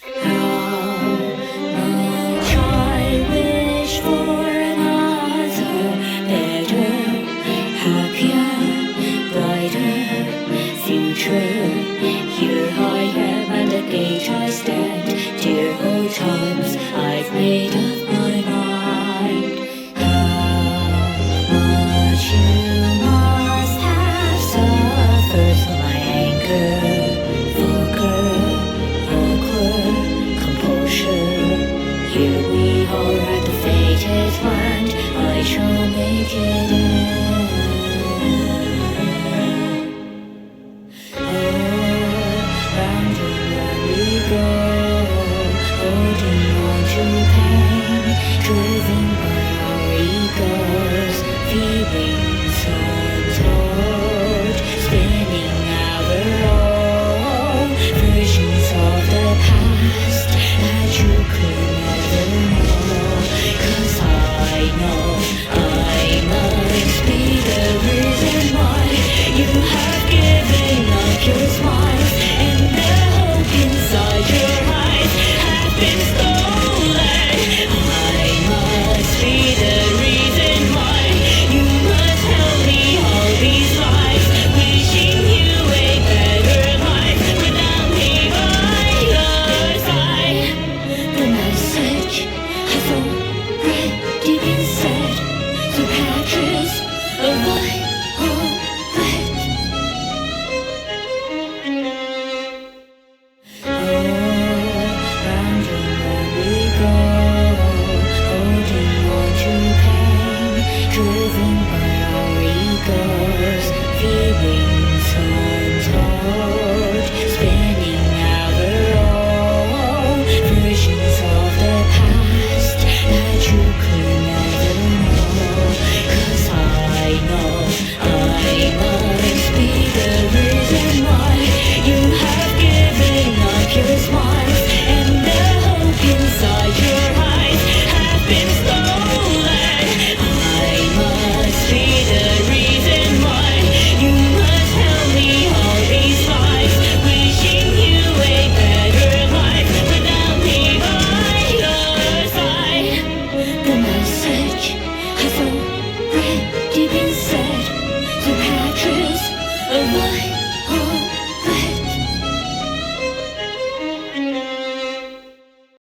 How much I wish for another, better, happier, brighter future. Here I am at the gate I stand, dear old times, I've made up my mind. How much you must have suffered for my anger, vulgar, awkward composure. Here we are at the fated land, I shall make it in. Round and round we go, holding on to pain, driven by our egos, feelings untold, spinning our own versions of the past that you could never know. 'Cause I know I must be the reason why you have given up your smile, and the hope inside your eyes have been stolen. I must be the reason why you must tell me all these lies, wishing you a better life without me by your side. The message has already been said, so patches of violet. Round and round we go, holding on to pain, driven by our egos, feelings untold, spinning our own versions of the past that you could never know. 'Cause I know I must be the reason why you have given up your smile, and the hope inside your eyes have been stolen. I must be the reason why you must tell me all these lies, wishing you a better life without me by your side. The message has already been said, so patches of light.